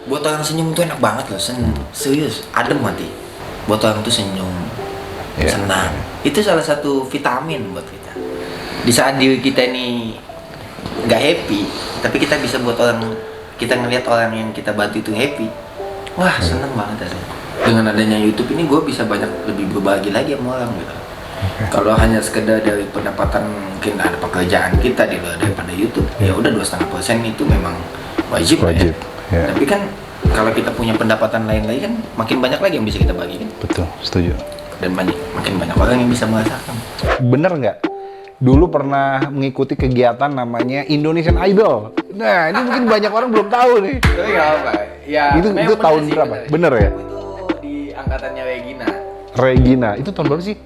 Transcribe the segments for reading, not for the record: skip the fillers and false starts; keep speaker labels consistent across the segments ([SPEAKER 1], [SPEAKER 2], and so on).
[SPEAKER 1] Buat orang senyum tuh enak banget loh, serius, adem mati. Buat orang tuh senyum, senang. Itu salah satu vitamin buat kita. Di saat diri kita ini nggak happy, tapi kita bisa buat kita ngelihat orang yang kita bantu itu happy. Wah, seneng banget rasanya. Dengan adanya YouTube ini gue bisa banyak lebih berbagi lagi sama orang gitu. Kalau hanya sekedar dari pendapatan, mungkin ada pekerjaan kita di luar daripada YouTube, ya udah 2,5% itu memang wajib. Ya. Tapi kan kalau kita punya pendapatan lain lagi kan makin banyak lagi yang bisa kita bagi kan.
[SPEAKER 2] Betul, setuju.
[SPEAKER 1] Dan makin banyak orang yang bisa merasakan.
[SPEAKER 2] Bener nggak? Dulu pernah mengikuti kegiatan namanya Indonesian Idol. Nah, ini mungkin banyak orang belum tahu nih.
[SPEAKER 1] Tapi nggak apa. Ya,
[SPEAKER 2] itu tahun
[SPEAKER 1] sih,
[SPEAKER 2] berapa? Bener ya?
[SPEAKER 1] Itu di angkatannya
[SPEAKER 2] Regina. Itu tahun berapa sih?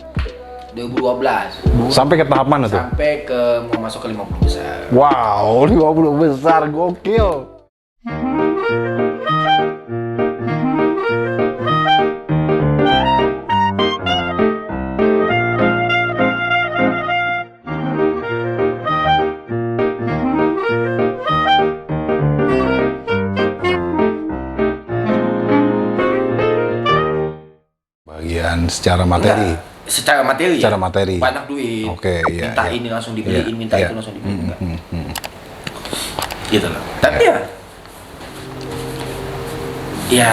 [SPEAKER 1] 2012.
[SPEAKER 2] Sampai ke tahap mana tuh?
[SPEAKER 1] Sampai ke mau masuk ke 50 besar.
[SPEAKER 2] Wow, 50 besar, gokil. Bagian secara materi.
[SPEAKER 1] Enggak. Secara materi. Banyak duit.
[SPEAKER 2] Oke, iya.
[SPEAKER 1] Minta ini langsung dibeliin, minta itu langsung dibeliin. Gitu loh. Tapi ya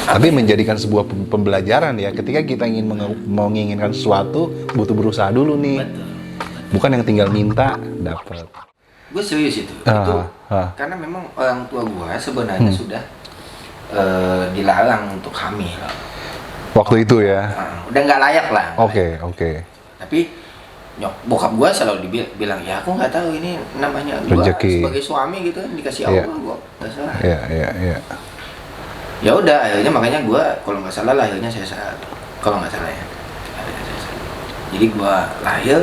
[SPEAKER 2] tapi menjadikan sebuah pembelajaran ya, ketika kita ingin menginginkan sesuatu butuh berusaha dulu nih.
[SPEAKER 1] Betul.
[SPEAKER 2] Bukan yang tinggal minta dapat.
[SPEAKER 1] Gue serius itu. Karena memang orang tua gue sebenarnya sudah dilarang untuk hamil.
[SPEAKER 2] Waktu itu ya.
[SPEAKER 1] Udah nggak layak lah.
[SPEAKER 2] Oke.
[SPEAKER 1] Tapi bokap gue selalu bilang, ya aku nggak tahu ini namanya gue sebagai suami gitu kan dikasih Allah, gue nggak salah.
[SPEAKER 2] Iya.
[SPEAKER 1] Ya udah, akhirnya makanya gue kalau nggak salah lahirnya saya saat, kalau nggak salah ya. Jadi gue lahir,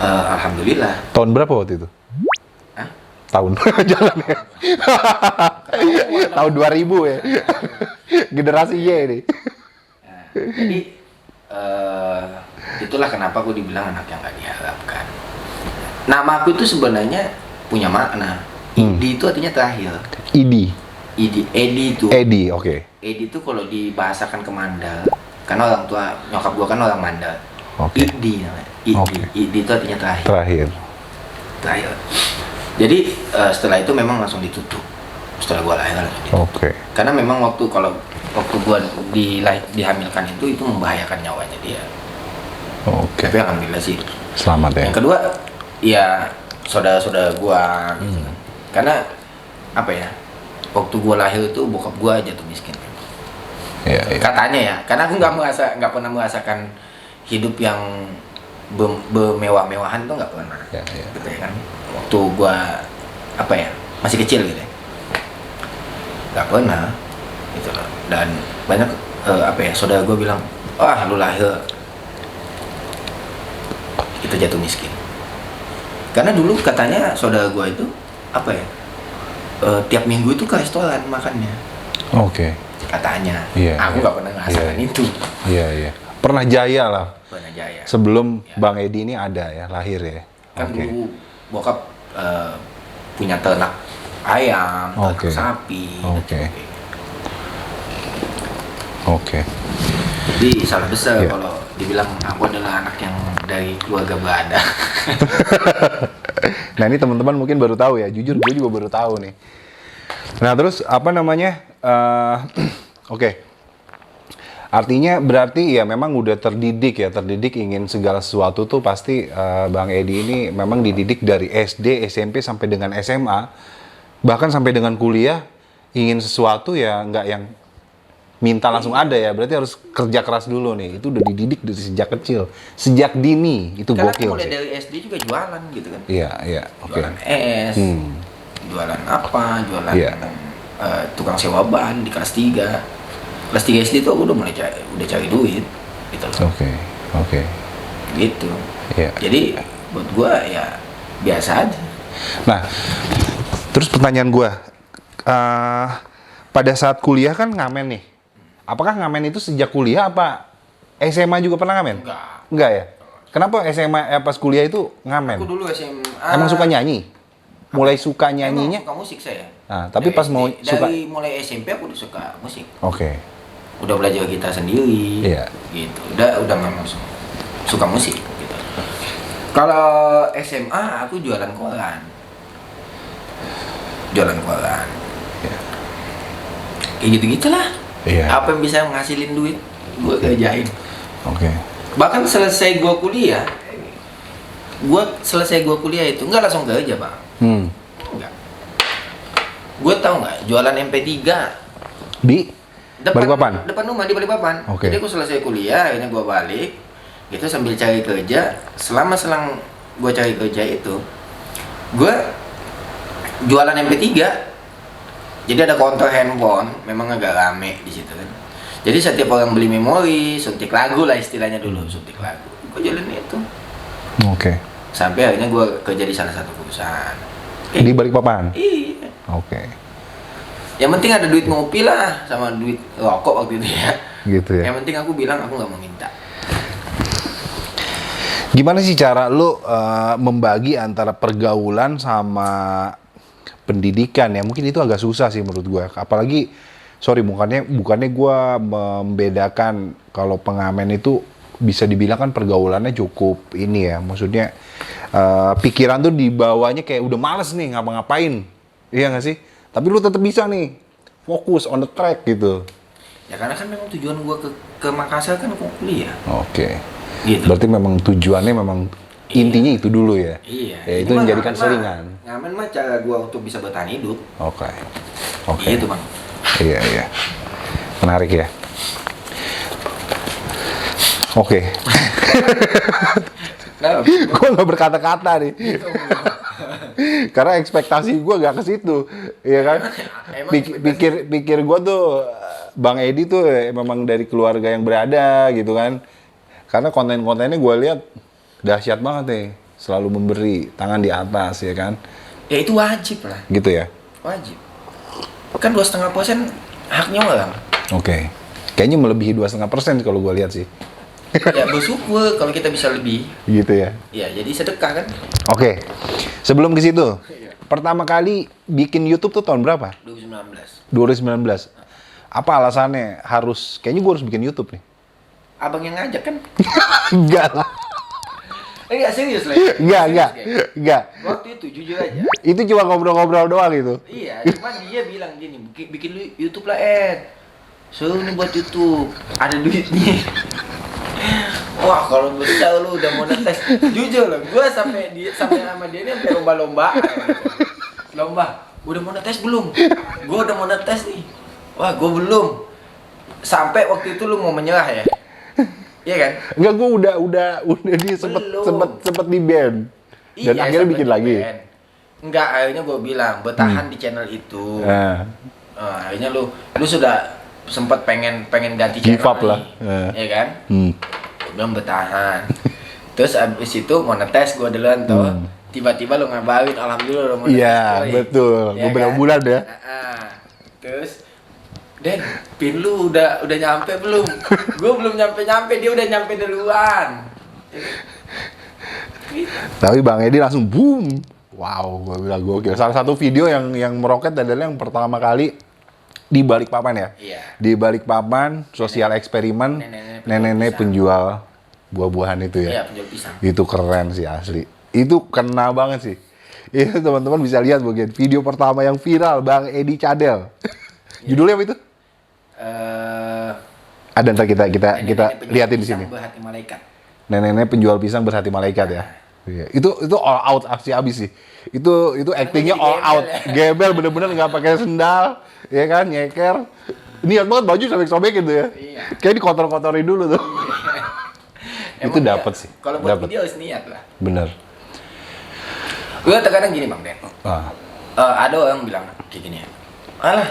[SPEAKER 1] alhamdulillah.
[SPEAKER 2] Tahun berapa waktu itu?
[SPEAKER 1] Hah?
[SPEAKER 2] Tahun jalan ya. Tahun 2000 ya. Generasi Y ini.
[SPEAKER 1] Nah, jadi itulah kenapa aku dibilang anak yang nggak diharapkan. Nama aku itu sebenarnya punya makna. Idi itu artinya terakhir.
[SPEAKER 2] Edi
[SPEAKER 1] itu.
[SPEAKER 2] Edi, oke.
[SPEAKER 1] Edi itu kalau dibahasakan ke Mandal, karena orang tua nyokap gua kan orang Mandal.
[SPEAKER 2] Oke.
[SPEAKER 1] Idi namanya. Idi itu artinya terakhir. Jadi setelah itu memang langsung ditutup. Setelah gua lahir langsung ditutup.
[SPEAKER 2] Oke.
[SPEAKER 1] Karena memang waktu gua dihamilkan itu membahayakan nyawanya dia.
[SPEAKER 2] Oke.
[SPEAKER 1] Tapi alhamdulillah sih.
[SPEAKER 2] Selamat ya.
[SPEAKER 1] Yang kedua, ya saudara-saudara gua. Karena apa ya? Waktu gua lahir itu bokap gua jatuh miskin.
[SPEAKER 2] Iya.
[SPEAKER 1] Katanya ya, karena aku nggak pernah merasakan hidup yang bermewah-mewahan tuh nggak pernah.
[SPEAKER 2] Iya.
[SPEAKER 1] Gitu ya kan. Waktu gua masih kecil gitu ya. Nggak pernah gitu loh. Dan banyak saudara gua bilang, wah lu lahir kita jatuh miskin. Karena dulu katanya saudara gua itu tiap minggu itu ke restoran makannya.
[SPEAKER 2] Oke.
[SPEAKER 1] Katanya. Aku nggak pernah ngerasakan itu.
[SPEAKER 2] Iya. Pernah jaya lah.
[SPEAKER 1] Pernah jaya.
[SPEAKER 2] Sebelum Bang Edi ini ada ya, lahir ya.
[SPEAKER 1] Kan dulu bokap punya ternak ayam, ternak sapi.
[SPEAKER 2] Oke.
[SPEAKER 1] Jadi salah besar kalau dibilang aku adalah anak yang dari keluarga berada.
[SPEAKER 2] Nah ini teman-teman mungkin baru tahu ya, jujur gue juga baru tahu nih. Nah terus Oke. Artinya berarti ya memang udah terdidik ingin segala sesuatu tuh pasti Bang Edi ini memang dididik dari SD, SMP sampai dengan SMA, bahkan sampai dengan kuliah ingin sesuatu ya nggak yang minta langsung ada ya, berarti harus kerja keras dulu nih. Itu udah dididik dari sejak kecil, sejak dini. Itu
[SPEAKER 1] karena
[SPEAKER 2] gokil
[SPEAKER 1] aku mulai
[SPEAKER 2] sih.
[SPEAKER 1] dari SD juga jualan gitu kan.
[SPEAKER 2] Iya, oke.
[SPEAKER 1] Jualan es, jualan tukang sewa ban di kelas 3. Kelas 3 SD itu aku udah cari duit gitu loh.
[SPEAKER 2] Oke.
[SPEAKER 1] Gitu.
[SPEAKER 2] Iya.
[SPEAKER 1] Jadi buat gua ya biasa aja.
[SPEAKER 2] Nah, terus pertanyaan gua, pada saat kuliah kan ngamen nih. Apakah ngamen itu sejak kuliah apa SMA juga pernah ngamen? Enggak ya? Kenapa SMA pas kuliah itu ngamen?
[SPEAKER 1] Aku dulu SMA.
[SPEAKER 2] Emang suka nyanyi? Mulai suka nyanyinya?
[SPEAKER 1] Emang suka musik saya.
[SPEAKER 2] Nah, tapi
[SPEAKER 1] Dari
[SPEAKER 2] pas mau
[SPEAKER 1] SD,
[SPEAKER 2] suka,
[SPEAKER 1] dari mulai SMP aku udah suka musik.
[SPEAKER 2] oke,
[SPEAKER 1] Udah belajar gitar sendiri.
[SPEAKER 2] Iya.
[SPEAKER 1] Gitu. Udah memang suka musik gitu. Kalau SMA aku jualan koran. Jualan koran.
[SPEAKER 2] Iya.
[SPEAKER 1] Kayak gitu-gitulah.
[SPEAKER 2] Iya.
[SPEAKER 1] Apa yang bisa menghasilin duit, gue kerjain.
[SPEAKER 2] oke,
[SPEAKER 1] Bahkan selesai gua kuliah itu nggak langsung kerja, Bang. Enggak. Gue tahu nggak jualan MP3
[SPEAKER 2] di Balikpapan?
[SPEAKER 1] depan rumah di Balikpapan.
[SPEAKER 2] Oke.
[SPEAKER 1] Jadi aku selesai kuliah, akhirnya gue balik gitu sambil cari kerja. Selama selang gue cari kerja itu, gue jualan MP3. Jadi ada counter handphone, memang agak rame di situ kan. Jadi setiap orang beli memori, suntik lagu lah istilahnya dulu, suntik lagu. Gue jualin itu.
[SPEAKER 2] Oke.
[SPEAKER 1] Sampai akhirnya gue kerja di salah satu perusahaan.
[SPEAKER 2] Di Balikpapan?
[SPEAKER 1] Iya.
[SPEAKER 2] Oke.
[SPEAKER 1] Yang penting ada duit ngopi lah, sama duit rokok waktu itu ya.
[SPEAKER 2] Gitu ya.
[SPEAKER 1] Yang penting aku bilang aku nggak mau minta.
[SPEAKER 2] Gimana sih cara lu membagi antara pergaulan sama pendidikan ya? Mungkin itu agak susah sih menurut gue. Apalagi, bukannya gue membedakan kalau pengamen itu bisa dibilang kan pergaulannya cukup ini ya. Maksudnya pikiran tuh dibawanya kayak udah males nih ngapa-ngapain. Iya nggak sih? Tapi lu tetap bisa nih fokus on the track gitu.
[SPEAKER 1] Ya karena kan memang tujuan gua ke Makassar kan aku kuliah.
[SPEAKER 2] Oke.
[SPEAKER 1] Gitu.
[SPEAKER 2] Berarti memang tujuannya memang intinya itu dulu ya.
[SPEAKER 1] Iya.
[SPEAKER 2] Ya, itu
[SPEAKER 1] mah
[SPEAKER 2] menjadikan
[SPEAKER 1] ngamen mah-
[SPEAKER 2] selingan.
[SPEAKER 1] Ngamen mah cara gua untuk bisa bertahan hidup.
[SPEAKER 2] Oke. Oke.
[SPEAKER 1] Gitu, Bang.
[SPEAKER 2] Iya, iya. Menarik ya. Oke.
[SPEAKER 1] Nah,
[SPEAKER 2] Gue nggak berkata-kata nih. Karena ekspektasi gue gak ke situ, ya kan?
[SPEAKER 1] Emang
[SPEAKER 2] Pikir gue tuh Bang Edi tuh memang dari keluarga yang berada gitu kan. Karena konten-kontennya gue lihat dahsyat banget nih, selalu memberi tangan di atas ya kan.
[SPEAKER 1] ya itu wajib lah,
[SPEAKER 2] Gitu ya.
[SPEAKER 1] wajib. Kan 2,5% haknya orang.
[SPEAKER 2] Oke. Kayaknya melebihi 2,5% kalau gue lihat sih.
[SPEAKER 1] Ya bersyukur kalau kita bisa lebih.
[SPEAKER 2] Gitu ya.
[SPEAKER 1] Ya jadi sedekah kan.
[SPEAKER 2] Oke. Sebelum ke situ,
[SPEAKER 1] Iya.
[SPEAKER 2] pertama kali bikin YouTube tuh tahun berapa?
[SPEAKER 1] 2019.
[SPEAKER 2] 2019. Apa alasannya kayaknya gue harus bikin YouTube nih?
[SPEAKER 1] Abang yang ngajak kan?
[SPEAKER 2] Enggak lah.
[SPEAKER 1] Enggak serius lah.
[SPEAKER 2] Enggak.
[SPEAKER 1] Waktu itu jujur aja.
[SPEAKER 2] Itu cuma ngobrol-ngobrol doang gitu.
[SPEAKER 1] Iya, cuman dia bilang gini, bikin lu YouTube lah Ed. Suruh nih buat YouTube, ada duitnya. Wah kalau besar lu udah mau netes. Jujur loh, gue sampai sama dia ini sampai lomba-lomba. Lomba, udah mau netes belum? Gue udah mau netes nih. Wah gue belum. Sampai waktu itu lu mau menyerah ya? Iya kan?
[SPEAKER 2] Enggak, gue udah di sempet di band. Dan
[SPEAKER 1] Iya,
[SPEAKER 2] akhirnya
[SPEAKER 1] sampai
[SPEAKER 2] bikin
[SPEAKER 1] di
[SPEAKER 2] lagi.
[SPEAKER 1] band. Enggak, akhirnya gue bilang bertahan di channel itu. Akhirnya lu sudah sempat pengen ganti channel
[SPEAKER 2] Give up
[SPEAKER 1] nih,
[SPEAKER 2] lah.
[SPEAKER 1] ya kan? Gue bilang bertahan. Terus abis itu mau netes gue duluan tuh. Tiba-tiba lu ngabarin, alhamdulillah lu mau netes.
[SPEAKER 2] Iya,
[SPEAKER 1] coy.
[SPEAKER 2] betul.
[SPEAKER 1] Ya
[SPEAKER 2] Beberapa
[SPEAKER 1] kan?
[SPEAKER 2] bulan ya.
[SPEAKER 1] Terus Den, pin lu udah nyampe belum? Gue belum nyampe, dia udah nyampe duluan. Gitu.
[SPEAKER 2] Tapi Bang Edi langsung boom. Wow, gue bilang gokil. Salah satu video yang meroket adalah yang pertama kali di Balikpapan ya.
[SPEAKER 1] Iya.
[SPEAKER 2] Di Balikpapan, sosial eksperimen, nenek-nenek penjual buah-buahan itu ya.
[SPEAKER 1] Iya, penjual pisang.
[SPEAKER 2] Itu keren sih asli. Itu kena banget sih. Itu teman-teman bisa lihat bagian video pertama yang viral Bang Edi Cadel. Judulnya apa itu? Ada ntar kita liatin di sini.
[SPEAKER 1] Berhati malaikat.
[SPEAKER 2] Nenek-nenek penjual pisang berhati malaikat ya. Iya. Itu all out aksi abis sih. Itu actingnya all
[SPEAKER 1] Gembel
[SPEAKER 2] out.
[SPEAKER 1] ya.
[SPEAKER 2] Gebel bener-bener nggak pakai sendal, ya kan, nyeker. Niat banget baju sobek-sobekin tuh ya.
[SPEAKER 1] Iya.
[SPEAKER 2] Kayak dikotor-kotorin dulu tuh. Itu
[SPEAKER 1] Emang
[SPEAKER 2] dapat
[SPEAKER 1] iya.
[SPEAKER 2] sih.
[SPEAKER 1] Kalau buat
[SPEAKER 2] Dapet.
[SPEAKER 1] video harus niat lah.
[SPEAKER 2] Bener.
[SPEAKER 1] Gue terkadang gini Bang Den. Ada orang bilang kayak gini ya. Alah,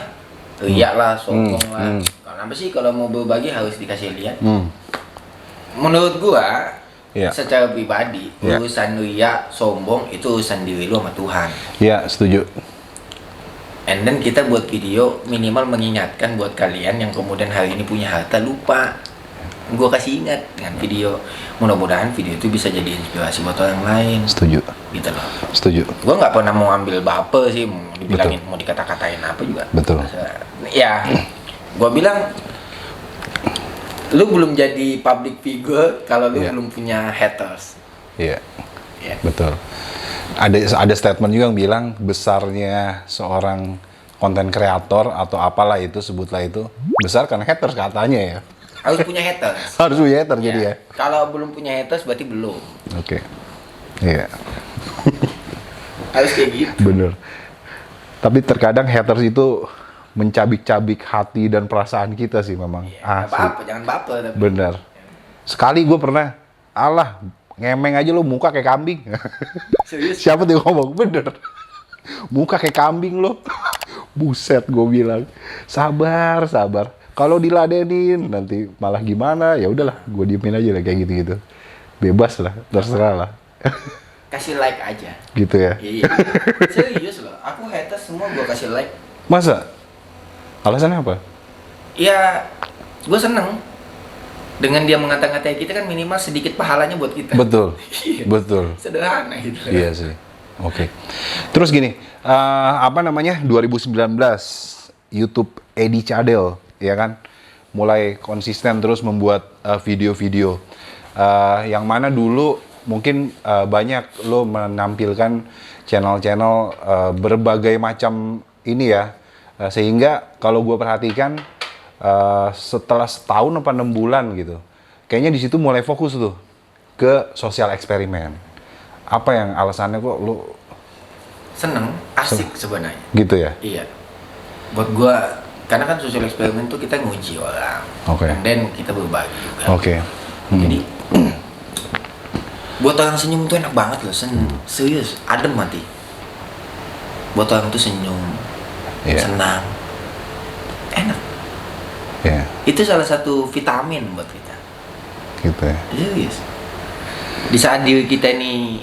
[SPEAKER 1] riak lah, sombong lah. Kenapa sih kalau mau berbagi harus dikasih lihat? Menurut gua, secara pribadi, urusan riak, sombong itu urusan diri lu sama Tuhan.
[SPEAKER 2] Iya, setuju.
[SPEAKER 1] And then kita buat video minimal mengingatkan buat kalian yang kemudian hari ini punya harta lupa. gue kasih ingat dengan video. Mudah-mudahan video itu bisa jadi inspirasi buat orang lain.
[SPEAKER 2] Setuju.
[SPEAKER 1] Gitu loh.
[SPEAKER 2] Setuju.
[SPEAKER 1] Gue nggak pernah mau ambil baper sih, mau dibilangin, mau dikata-katain apa juga.
[SPEAKER 2] Betul.
[SPEAKER 1] Ya, gue bilang, lu belum jadi public figure kalau lu belum punya haters.
[SPEAKER 2] Iya.
[SPEAKER 1] Yeah.
[SPEAKER 2] Betul. Ada statement juga yang bilang besarnya seorang konten kreator atau apalah itu, sebutlah itu, besar karena haters katanya ya.
[SPEAKER 1] Harus punya haters.
[SPEAKER 2] Harus punya haters jadi ya.
[SPEAKER 1] Kalau belum punya haters berarti belum.
[SPEAKER 2] Oke. Iya.
[SPEAKER 1] Harus kayak gitu.
[SPEAKER 2] Bener. Tapi terkadang haters itu mencabik-cabik hati dan perasaan kita sih memang.
[SPEAKER 1] Ya, apa-apa, jangan baper. Tapi.
[SPEAKER 2] Bener. Sekali gue pernah, alah ngemeng aja lo muka kayak kambing.
[SPEAKER 1] Serius?
[SPEAKER 2] Siapa tuh yang ngomong? Bener. Muka kayak kambing lo. Buset gue bilang. Sabar, sabar. Kalau diladenin nanti malah gimana? Ya udahlah, gue diemin aja lah kayak gitu-gitu. Bebas lah, terserah lah.
[SPEAKER 1] Kasih like aja.
[SPEAKER 2] Gitu ya.
[SPEAKER 1] Iya. Serius loh. Aku haters semua gue kasih like.
[SPEAKER 2] Masa? Alasannya apa?
[SPEAKER 1] Ya, gue seneng dengan dia mengata-ngatai kita kan minimal sedikit pahalanya buat kita.
[SPEAKER 2] Betul.
[SPEAKER 1] Iya.
[SPEAKER 2] Betul.
[SPEAKER 1] Sederhana gitu.
[SPEAKER 2] Iya sih. Oke. Terus gini, apa namanya? 2019 YouTube Edi Cadel, ya kan? Mulai konsisten terus membuat video-video. Yang mana dulu mungkin banyak lo menampilkan channel-channel berbagai macam ini ya. Sehingga kalau gue perhatikan setelah setahun atau 6 bulan gitu, kayaknya di situ mulai fokus tuh ke sosial eksperimen. Apa yang alasannya kok lo
[SPEAKER 1] Seneng, asik sebenarnya.
[SPEAKER 2] gitu ya?
[SPEAKER 1] Iya. Buat gua, karena kan sosial eksperimen tuh kita nguji orang.
[SPEAKER 2] Oke.
[SPEAKER 1] Dan kita berbagi juga.
[SPEAKER 2] Oke.
[SPEAKER 1] Jadi buat orang senyum tuh enak banget loh, serius, adem mati. Buat orang tuh senyum, senang, enak.
[SPEAKER 2] Iya.
[SPEAKER 1] Itu salah satu vitamin buat kita.
[SPEAKER 2] Gitu ya.
[SPEAKER 1] Serius. Di saat diri kita ini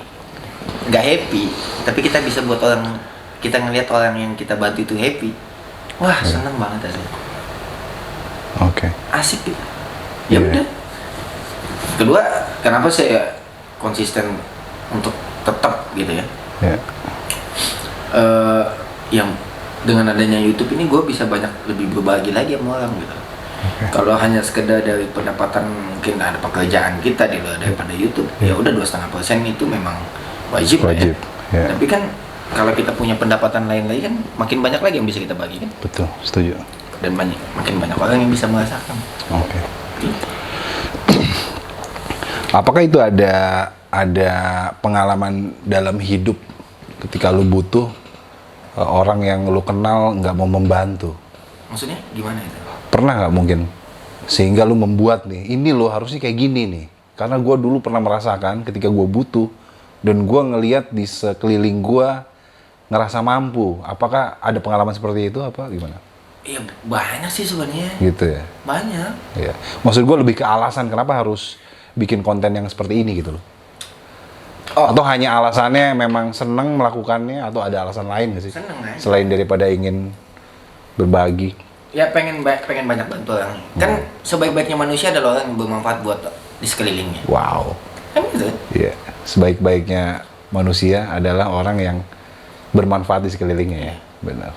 [SPEAKER 1] nggak happy, tapi kita bisa buat orang, kita ngelihat orang yang kita bantu itu happy. Wah, seneng banget asli.
[SPEAKER 2] Oke.
[SPEAKER 1] Asik gitu. Ya udah. Kedua, kenapa saya konsisten untuk tetap gitu ya?
[SPEAKER 2] Iya.
[SPEAKER 1] Yang dengan adanya YouTube ini gue bisa banyak lebih berbagi lagi sama orang gitu. Kalau hanya sekedar dari pendapatan, mungkin ada pekerjaan kita di luar daripada YouTube, ya udah 2,5% itu memang wajib. Ya. Tapi kan kalau kita punya pendapatan lain lagi kan makin banyak lagi yang bisa kita bagi kan.
[SPEAKER 2] Betul, setuju.
[SPEAKER 1] Dan makin banyak orang yang bisa merasakan.
[SPEAKER 2] Oke. Apakah itu ada pengalaman dalam hidup ketika lu butuh orang yang lu kenal nggak mau membantu?
[SPEAKER 1] Maksudnya gimana itu?
[SPEAKER 2] Pernah nggak mungkin sehingga lu membuat nih, ini lo harusnya kayak gini nih, karena gue dulu pernah merasakan ketika gue butuh dan gue ngelihat di sekeliling gue ngerasa mampu. Apakah ada pengalaman seperti itu apa gimana?
[SPEAKER 1] Iya banyak sih sebenarnya.
[SPEAKER 2] Gitu ya.
[SPEAKER 1] Banyak.
[SPEAKER 2] Iya. Maksud gue lebih ke alasan kenapa harus bikin konten yang seperti ini gitu loh. Atau hanya alasannya memang seneng melakukannya atau ada alasan lain nggak sih?
[SPEAKER 1] Seneng aja.
[SPEAKER 2] Selain daripada ingin berbagi.
[SPEAKER 1] Ya pengen banyak bantu orang. Kan sebaik-baiknya manusia adalah orang yang bermanfaat buat di sekelilingnya.
[SPEAKER 2] Wow.
[SPEAKER 1] Kan gitu.
[SPEAKER 2] Iya. Sebaik-baiknya manusia adalah orang yang bermanfaat di sekelilingnya ya. Benar.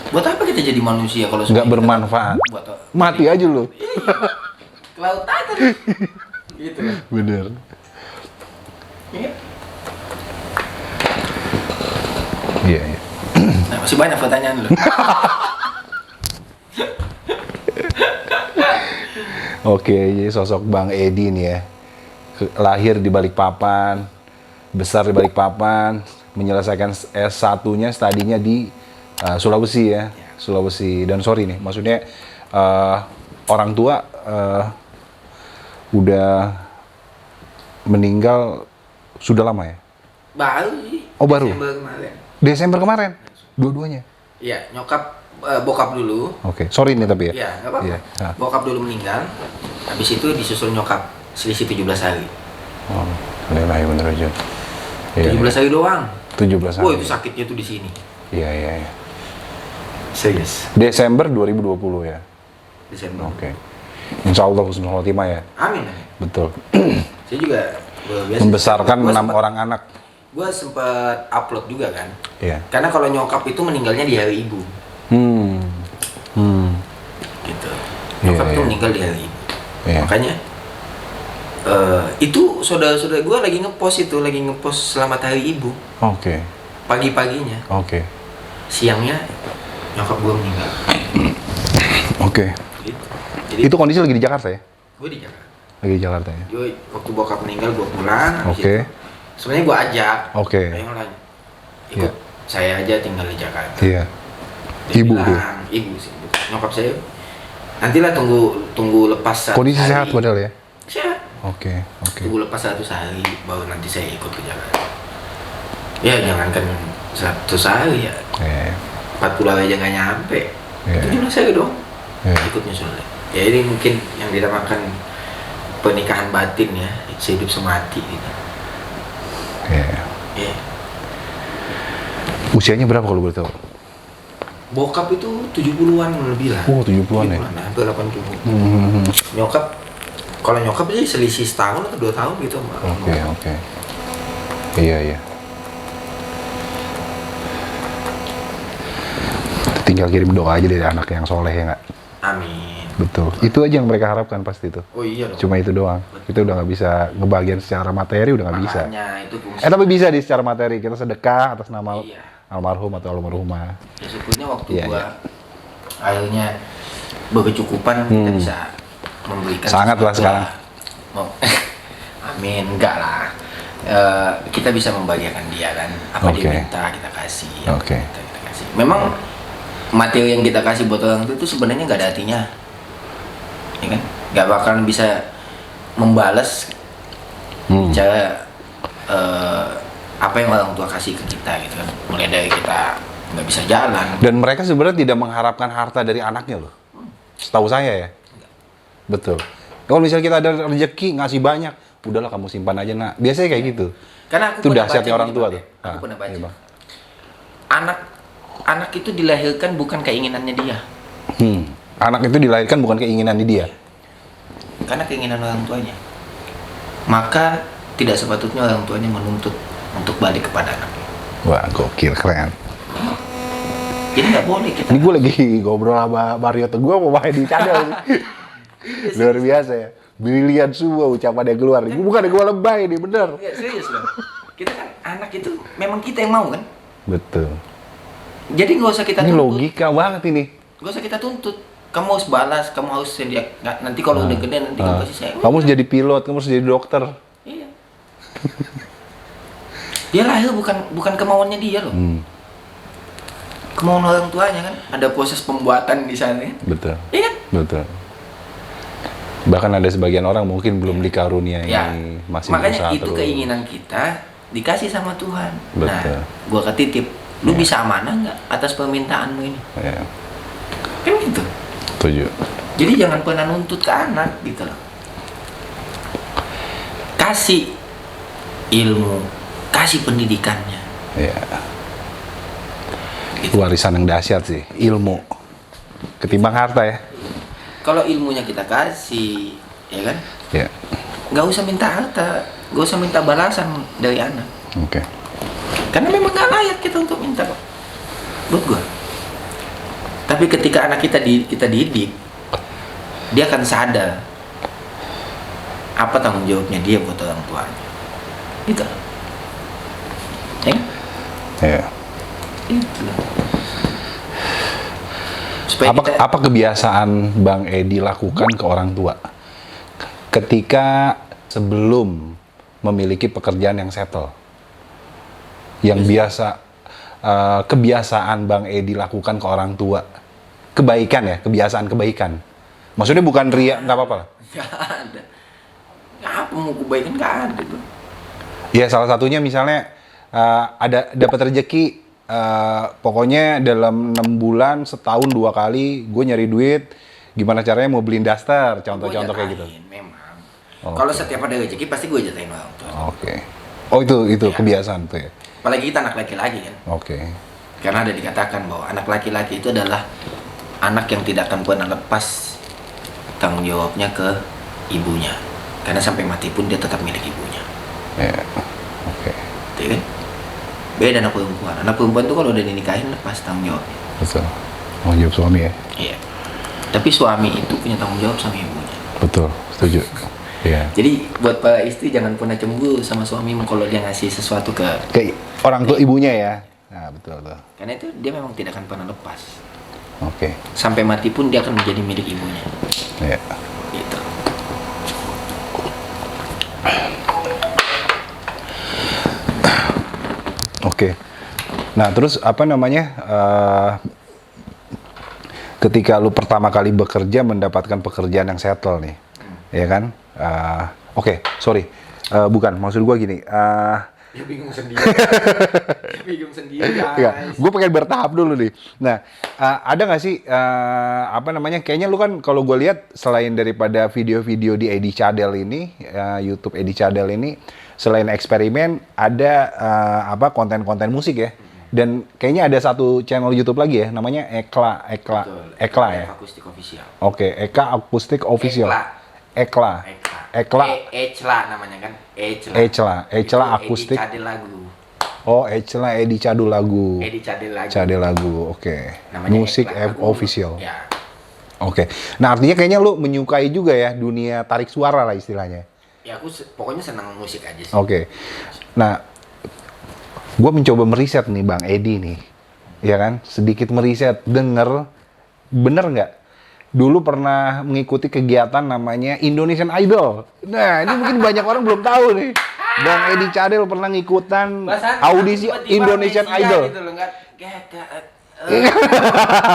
[SPEAKER 1] Buat apa kita jadi manusia kalau
[SPEAKER 2] Nggak bermanfaat?
[SPEAKER 1] Buat
[SPEAKER 2] Mati aja lo.
[SPEAKER 1] ke laut aja. Gitu.
[SPEAKER 2] Bener.
[SPEAKER 1] Iya.
[SPEAKER 2] Iya, iya.
[SPEAKER 1] Nah, masih banyak pertanyaan lo.
[SPEAKER 2] Oke, jadi sosok Bang Edi nih ya. Lahir di Balikpapan, besar di Balikpapan, menyelesaikan S1-nya studinya di Sulawesi ya. Sulawesi. Dan sorry nih, maksudnya orang tua udah meninggal sudah lama ya?
[SPEAKER 1] Baru sih.
[SPEAKER 2] Oh, baru?
[SPEAKER 1] Desember kemarin.
[SPEAKER 2] Desember kemarin? Dua-duanya?
[SPEAKER 1] Iya, bokap dulu.
[SPEAKER 2] Oke, sorry nih tapi ya?
[SPEAKER 1] Iya, nggak apa-apa.
[SPEAKER 2] Iya.
[SPEAKER 1] Bokap dulu meninggal, habis itu disusul nyokap, selisih 17 hari.
[SPEAKER 2] Oh, alhamdulillah ya bener aja.
[SPEAKER 1] 17 hari doang.
[SPEAKER 2] 17 hari.
[SPEAKER 1] Wah, itu sakitnya tuh di sini.
[SPEAKER 2] Iya, iya, iya.
[SPEAKER 1] Serius.
[SPEAKER 2] Desember 2020 ya?
[SPEAKER 1] Desember.
[SPEAKER 2] Oke. Insya Allah husnul khotimah ya.
[SPEAKER 1] Amin.
[SPEAKER 2] Betul.
[SPEAKER 1] Saya juga biasa
[SPEAKER 2] Membesarkan
[SPEAKER 1] gua
[SPEAKER 2] 6
[SPEAKER 1] sempet-
[SPEAKER 2] orang anak.
[SPEAKER 1] Gua sempat upload juga kan.
[SPEAKER 2] Iya.
[SPEAKER 1] Karena kalau nyokap itu meninggalnya di hari ibu.
[SPEAKER 2] Hmm. Hmm.
[SPEAKER 1] Gitu.
[SPEAKER 2] Iya,
[SPEAKER 1] Nyokap itu
[SPEAKER 2] iya.
[SPEAKER 1] meninggal di hari ibu.
[SPEAKER 2] Iya.
[SPEAKER 1] Makanya itu saudara-saudara gue lagi ngepost selamat hari ibu
[SPEAKER 2] Oke.
[SPEAKER 1] pagi-paginya,
[SPEAKER 2] Oke.
[SPEAKER 1] siangnya nyokap gue meninggal.
[SPEAKER 2] Oke.
[SPEAKER 1] Gitu. Jadi
[SPEAKER 2] Itu kondisi lagi di Jakarta ya?
[SPEAKER 1] gue di Jakarta.
[SPEAKER 2] Lagi di Jakarta ya?
[SPEAKER 1] Gue waktu bokap meninggal gue pulang. habis
[SPEAKER 2] Oke.
[SPEAKER 1] itu, sebenarnya gue ajak.
[SPEAKER 2] Oke.
[SPEAKER 1] Ayolah, ikut
[SPEAKER 2] Iya.
[SPEAKER 1] saya aja tinggal di Jakarta.
[SPEAKER 2] Iya.
[SPEAKER 1] Dia
[SPEAKER 2] Ibu
[SPEAKER 1] bilang, ibu sih. Nyokap saya, nantilah tunggu lepas 1
[SPEAKER 2] Kondisi
[SPEAKER 1] hari.
[SPEAKER 2] sehat padahal ya?
[SPEAKER 1] Sehat.
[SPEAKER 2] Oke. Oke.
[SPEAKER 1] Tunggu lepas 1 hari baru nanti saya ikut ke Jakarta. Ya jangankan 1 hari ya,
[SPEAKER 2] Iya.
[SPEAKER 1] 40 hari aja nggak nyampe.
[SPEAKER 2] Iya.
[SPEAKER 1] 17 hari dong
[SPEAKER 2] Iya.
[SPEAKER 1] ikut nyusul. Ya ini mungkin yang dinamakan pernikahan batin ya, sehidup semati gitu.
[SPEAKER 2] Iya.
[SPEAKER 1] Ya.
[SPEAKER 2] Usianya berapa kalau boleh tahu?
[SPEAKER 1] Bokap itu 70-an lebih lah.
[SPEAKER 2] Oh, 70-an ya?
[SPEAKER 1] Hampir 80.
[SPEAKER 2] Hmm.
[SPEAKER 1] Nyokap, kalau nyokap sih selisih setahun atau 2 tahun gitu sama
[SPEAKER 2] Oke.
[SPEAKER 1] bokap.
[SPEAKER 2] Oke. Iya. Iya. Tinggal kirim doa aja dari anak yang soleh ya nggak?
[SPEAKER 1] Amin.
[SPEAKER 2] Betul. Itu aja yang mereka harapkan pasti itu.
[SPEAKER 1] Oh iya dong.
[SPEAKER 2] Cuma itu doang. Kita udah nggak bisa ngebagian secara materi, udah nggak bisa.
[SPEAKER 1] Makanya itu fungsi.
[SPEAKER 2] Tapi bisa di secara materi. Kita sedekah atas nama
[SPEAKER 1] Iya.
[SPEAKER 2] almarhum atau almarhumah.
[SPEAKER 1] Ya syukurnya waktu
[SPEAKER 2] Iya,
[SPEAKER 1] gua
[SPEAKER 2] iya.
[SPEAKER 1] akhirnya berkecukupan kita bisa memberikan
[SPEAKER 2] Sangat lah
[SPEAKER 1] sesuatu
[SPEAKER 2] sekarang.
[SPEAKER 1] Mau- Amin, enggak lah. Kita bisa membagikan dia kan, apa
[SPEAKER 2] Oke.
[SPEAKER 1] dia minta kita kasih, apa
[SPEAKER 2] Oke.
[SPEAKER 1] dia minta kita kasih. Memang materi yang kita kasih buat orang itu sebenarnya nggak ada artinya, ya kan? Nggak bakalan bisa membalas cara apa yang orang tua kasih ke kita gitu kan. Mulai dari kita nggak bisa jalan.
[SPEAKER 2] Dan mereka sebenarnya tidak mengharapkan harta dari anaknya loh. Setahu saya ya. Betul. Kalau misalnya kita ada rezeki ngasih banyak, udahlah kamu simpan aja nak. Biasanya kayak gitu.
[SPEAKER 1] Karena aku
[SPEAKER 2] Itu
[SPEAKER 1] pernah
[SPEAKER 2] dahsyatnya
[SPEAKER 1] baca
[SPEAKER 2] orang
[SPEAKER 1] gini,
[SPEAKER 2] tua
[SPEAKER 1] Bang,
[SPEAKER 2] tuh.
[SPEAKER 1] ya. Aku
[SPEAKER 2] Ah,
[SPEAKER 1] pernah baca.
[SPEAKER 2] iya, Bang.
[SPEAKER 1] Anak itu dilahirkan bukan keinginannya dia,
[SPEAKER 2] Anak itu dilahirkan bukan keinginan dia.
[SPEAKER 1] karena keinginan orang tuanya. Maka tidak sepatutnya orang tuanya menuntut untuk balik kepada anaknya.
[SPEAKER 2] Wah, gokil, keren.
[SPEAKER 1] Jadi nggak boleh kita.
[SPEAKER 2] Ini gue lagi ngobrol sama Mario tuh, gue mau main di channel nih. Luar biasa ya. Brilian semua ucapan yang keluar. Gue bukan gue lebay nih, bener.
[SPEAKER 1] Nggak, serius loh. Kita kan anak itu memang kita yang mau kan.
[SPEAKER 2] Betul.
[SPEAKER 1] Jadi nggak usah kita
[SPEAKER 2] Ini
[SPEAKER 1] tuntut.
[SPEAKER 2] logika banget ini.
[SPEAKER 1] Nggak usah kita tuntut. Kamu harus balas, kamu harus sedia. Nanti kalau udah gede nanti kamu kasih saya.
[SPEAKER 2] Kamu harus jadi pilot, kamu harus jadi dokter.
[SPEAKER 1] Iya. Dia lahir bukan kemauannya dia loh. Kemauan orang tuanya kan. Ada proses pembuatan di sana kan.
[SPEAKER 2] Betul.
[SPEAKER 1] Iya kan?
[SPEAKER 2] Betul. Bahkan ada sebagian orang mungkin belum dikaruniai
[SPEAKER 1] Ya.
[SPEAKER 2] masih
[SPEAKER 1] Makanya
[SPEAKER 2] berusaha
[SPEAKER 1] itu
[SPEAKER 2] terus.
[SPEAKER 1] keinginan kita dikasih sama Tuhan.
[SPEAKER 2] Betul.
[SPEAKER 1] Nah, gua ketitip. Lu bisa amanah nggak atas permintaanmu ini?
[SPEAKER 2] Ya,
[SPEAKER 1] Kan gitu.
[SPEAKER 2] setuju.
[SPEAKER 1] Jadi jangan pernah nuntut ke anak gitu loh. Kasih ilmu, kasih pendidikannya.
[SPEAKER 2] Ya.
[SPEAKER 1] Gitu.
[SPEAKER 2] Warisan yang dahsyat sih, ilmu. Ketimbang harta ya.
[SPEAKER 1] Kalau ilmunya kita kasih, ya kan?
[SPEAKER 2] Ya.
[SPEAKER 1] Nggak usah minta harta, nggak usah minta balasan dari anak.
[SPEAKER 2] Oke.
[SPEAKER 1] Karena memang nggak layak kita untuk minta, Pak. Buat gua. Tapi ketika anak kita kita didik, dia akan sadar apa tanggung jawabnya dia buat orang tuanya. Gitu. Ya?
[SPEAKER 2] Ya.
[SPEAKER 1] Itu. Supaya kita
[SPEAKER 2] Apa kebiasaan Bang Edi lakukan ke orang tua ketika sebelum memiliki pekerjaan yang settle? Yang biasa kebiasaan Bang Edi lakukan ke orang tua, kebaikan ya, kebiasaan kebaikan. Maksudnya bukan ria, nggak apa-apa lah.
[SPEAKER 1] nggak ada. Apa mau kebaikan nggak ada tuh.
[SPEAKER 2] Ya salah satunya misalnya ada dapat rezeki, pokoknya dalam 6 bulan setahun 2 kali gue nyari duit, gimana caranya mau beliin daster, contoh-contoh kayak gitu.
[SPEAKER 1] Memang.
[SPEAKER 2] Oke.
[SPEAKER 1] Kalau setiap ada rezeki pasti gue jatahin orang tua.
[SPEAKER 2] Oke. Oh itu
[SPEAKER 1] Ya.
[SPEAKER 2] kebiasaan tuh ya.
[SPEAKER 1] Apalagi kita anak laki-laki kan.
[SPEAKER 2] Oke.
[SPEAKER 1] Karena ada dikatakan bahwa anak laki-laki itu adalah anak yang tidak akan pernah lepas tanggung jawabnya ke ibunya, karena sampai mati pun dia tetap milik ibunya.
[SPEAKER 2] Ya, oke.
[SPEAKER 1] Gitu kan? Beda anak perempuan. Anak perempuan tuh kalau udah dinikahin lepas tanggung jawabnya.
[SPEAKER 2] Betul. Tanggung jawab suami ya.
[SPEAKER 1] Iya. Tapi suami itu punya tanggung jawab sama ibunya.
[SPEAKER 2] Betul, setuju. Iya.
[SPEAKER 1] Jadi buat para istri jangan pernah cemburu sama suamimu kalau dia ngasih sesuatu ke
[SPEAKER 2] Orang tua ibunya ya. Nah, betul.
[SPEAKER 1] karena itu dia memang tidak akan pernah lepas.
[SPEAKER 2] Oke.
[SPEAKER 1] Sampai mati pun dia akan menjadi milik ibunya.
[SPEAKER 2] Ya.
[SPEAKER 1] Gitu.
[SPEAKER 2] Oke. Nah, terus apa namanya? Ketika lu pertama kali bekerja mendapatkan pekerjaan yang settle nih, ya kan? Oke, sorry. Bukan, maksud gua gini.
[SPEAKER 1] Dia bingung sendiri. Dia bingung sendiri, guys.
[SPEAKER 2] Gue pengen bertahap dulu nih. Nah, ada nggak sih apa namanya? Kayaknya lu kan kalau gue lihat selain daripada video-video di Edi Cadel ini, YouTube Edi Cadel ini, selain eksperimen, ada apa konten-konten musik ya. Dan kayaknya ada satu channel YouTube lagi ya, namanya Ekla ya.
[SPEAKER 1] Akustik official.
[SPEAKER 2] Oke, Eka Akustik Official. Ekla namanya kan. Ecla Akustik.
[SPEAKER 1] Edi Cadel lagu.
[SPEAKER 2] Oh, Ecla Edi Cadel lagu.
[SPEAKER 1] Edi Cadel lagu.
[SPEAKER 2] Cadel lagu, oke.
[SPEAKER 1] Namanya
[SPEAKER 2] Musik
[SPEAKER 1] Ekla lagu.
[SPEAKER 2] official.
[SPEAKER 1] Ya.
[SPEAKER 2] Oke. Nah, artinya kayaknya lu menyukai juga ya dunia tarik suara lah istilahnya.
[SPEAKER 1] Ya aku pokoknya senang musik aja sih.
[SPEAKER 2] Oke. Nah, gue mencoba meriset nih Bang Edi nih. Ya kan? Sedikit meriset, bener nggak? Dulu pernah mengikuti kegiatan namanya Indonesian Idol. Nah, ini mungkin banyak orang belum tahu nih. Bang Edi Cadel pernah ngikutan audisi
[SPEAKER 1] tiba-tiba
[SPEAKER 2] Indonesian
[SPEAKER 1] Malaysia
[SPEAKER 2] Idol.
[SPEAKER 1] Gitu loh,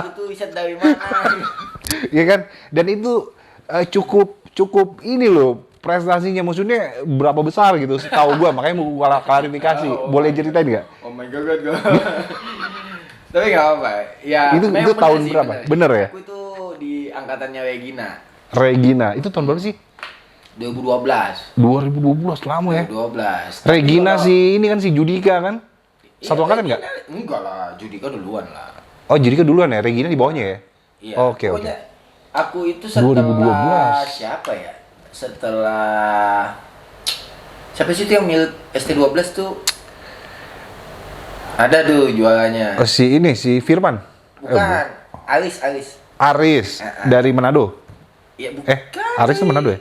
[SPEAKER 1] itu riset dari mana?
[SPEAKER 2] Ya kan? Dan itu cukup ini loh prestasinya, maksudnya berapa besar gitu setahu gua, makanya mau gua klarifikasi. Boleh ceritain nggak?
[SPEAKER 1] Oh my god. Tapi nggak apa-apa. Ya,
[SPEAKER 2] Itu
[SPEAKER 1] memang bener
[SPEAKER 2] tahun
[SPEAKER 1] sih,
[SPEAKER 2] berapa? Bener ya?
[SPEAKER 1] Aku itu di angkatannya
[SPEAKER 2] Regina, itu tahun berapa sih?
[SPEAKER 1] 2012.
[SPEAKER 2] 2012, lama ya?
[SPEAKER 1] 2012.
[SPEAKER 2] Regina
[SPEAKER 1] Tapi
[SPEAKER 2] si ini kan si Judika kan?
[SPEAKER 1] Iya,
[SPEAKER 2] Satu angkatan nggak?
[SPEAKER 1] Enggak lah, Judika duluan lah.
[SPEAKER 2] Oh, Judika duluan ya? Regina di bawahnya ya?
[SPEAKER 1] Iya.
[SPEAKER 2] Oke.
[SPEAKER 1] Pokoknya aku itu setelah
[SPEAKER 2] 2012.
[SPEAKER 1] siapa ya? Setelah siapa sih itu yang milik ST12 tuh? Ada tuh jualannya.
[SPEAKER 2] Oh, si Firman?
[SPEAKER 1] Bukan, Aris.
[SPEAKER 2] Aris, dari Manado?
[SPEAKER 1] Ya bukan.
[SPEAKER 2] Aris itu Manado ya?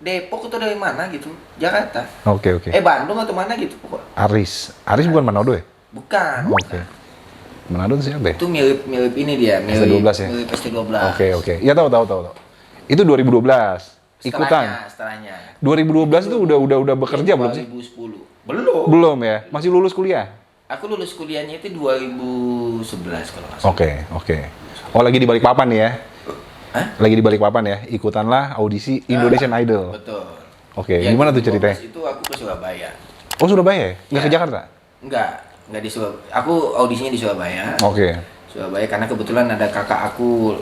[SPEAKER 1] Depok atau dari mana gitu? Jakarta.
[SPEAKER 2] Oke.
[SPEAKER 1] Bandung atau mana gitu pokoknya.
[SPEAKER 2] Aris bukan Manado ya?
[SPEAKER 1] Bukan.
[SPEAKER 2] Oke. Manado itu siapa ya?
[SPEAKER 1] Itu mirip ini dia,
[SPEAKER 2] ST12 ya?
[SPEAKER 1] Mirip ST12.
[SPEAKER 2] Oke. Ya tahu. Itu 2012. Ikutan.
[SPEAKER 1] Setelahnya.
[SPEAKER 2] 2012 itu udah bekerja belum sih?
[SPEAKER 1] 2010. Belum
[SPEAKER 2] Ya. Masih lulus kuliah?
[SPEAKER 1] Aku lulus kuliahnya itu 2011 kalau nggak salah.
[SPEAKER 2] Oke. Oh, lagi di Balikpapan nih ya?
[SPEAKER 1] Hah?
[SPEAKER 2] Lagi di Balikpapan ya? Ikutanlah audisi Indonesian Idol.
[SPEAKER 1] Betul.
[SPEAKER 2] Oke, gimana tuh ceritanya?
[SPEAKER 1] Itu aku ke Surabaya.
[SPEAKER 2] Oh, Surabaya ya? Nggak
[SPEAKER 1] Ya.
[SPEAKER 2] ke Jakarta?
[SPEAKER 1] Enggak di Surabaya. Aku audisinya di Surabaya.
[SPEAKER 2] Oke.
[SPEAKER 1] Surabaya karena kebetulan ada kakak aku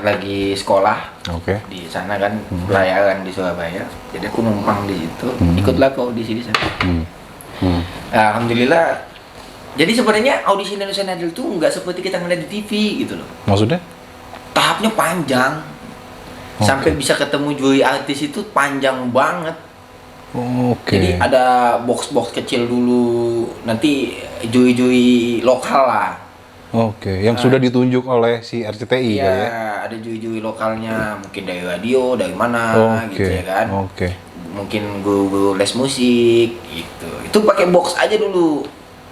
[SPEAKER 1] lagi sekolah
[SPEAKER 2] Oke.
[SPEAKER 1] di sana kan, pelayaran di Surabaya. Jadi aku numpang di situ, ikutlah ke audisi di sana. Alhamdulillah. Jadi sebenarnya audisi Indonesian Idol itu nggak seperti kita ngeliat di TV gitu loh.
[SPEAKER 2] Maksudnya?
[SPEAKER 1] Tahapnya panjang. Sampai bisa ketemu juri artis itu panjang banget.
[SPEAKER 2] Oke.
[SPEAKER 1] Jadi ada box-box kecil dulu, nanti juri-juri lokal lah.
[SPEAKER 2] Oke, yang sudah ditunjuk oleh si RCTI
[SPEAKER 1] Iya,
[SPEAKER 2] kali ya?
[SPEAKER 1] ada juri-juri lokalnya, mungkin dari radio, dari mana gitu ya kan.
[SPEAKER 2] Oke.
[SPEAKER 1] Mungkin guru-guru les musik gitu. Itu pakai box aja dulu.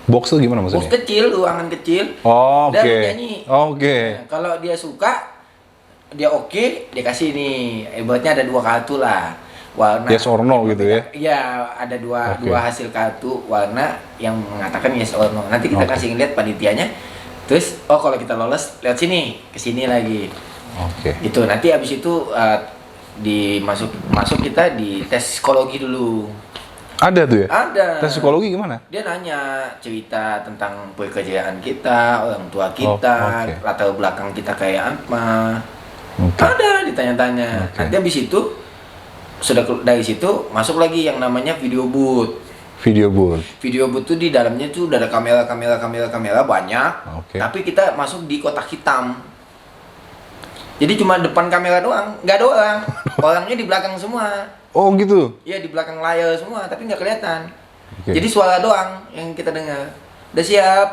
[SPEAKER 2] Box tuh gimana
[SPEAKER 1] Box
[SPEAKER 2] maksudnya?
[SPEAKER 1] kecil, ruangan kecil.
[SPEAKER 2] Oh,
[SPEAKER 1] Dan
[SPEAKER 2] oke.
[SPEAKER 1] nyanyi.
[SPEAKER 2] Oke.
[SPEAKER 1] Nah, kalau dia suka, dia oke, dia kasih nih. Ibaratnya ada 2 kartu lah. Warna
[SPEAKER 2] Yes or no gitu ya?
[SPEAKER 1] Iya, ada dua
[SPEAKER 2] Oke.
[SPEAKER 1] hasil kartu warna yang mengatakan yes or no. Nanti kita
[SPEAKER 2] Oke.
[SPEAKER 1] kasih lihat panitianya. Terus, oh kalau kita lolos, lihat sini, ke sini lagi.
[SPEAKER 2] Oke.
[SPEAKER 1] Itu nanti habis itu masuk kita di tes psikologi dulu.
[SPEAKER 2] Ada tuh ya?
[SPEAKER 1] Ada.
[SPEAKER 2] Tes psikologi gimana?
[SPEAKER 1] Dia nanya cerita tentang pekerjaan kita, orang tua kita,
[SPEAKER 2] oke.
[SPEAKER 1] latar belakang kita kayak apa.
[SPEAKER 2] Oke.
[SPEAKER 1] Ada ditanya-tanya.
[SPEAKER 2] Oke.
[SPEAKER 1] Nanti habis itu dari situ masuk lagi yang namanya video booth.
[SPEAKER 2] Video booth.
[SPEAKER 1] Video booth tuh di dalamnya tuh udah ada kamera banyak.
[SPEAKER 2] Oke.
[SPEAKER 1] Tapi kita masuk di kotak hitam. Jadi cuma depan kamera doang, nggak ada orang. Orangnya di belakang semua.
[SPEAKER 2] Oh gitu.
[SPEAKER 1] Iya di belakang layar semua, tapi nggak kelihatan.
[SPEAKER 2] Oke.
[SPEAKER 1] Jadi suara doang yang kita dengar. Udah siap?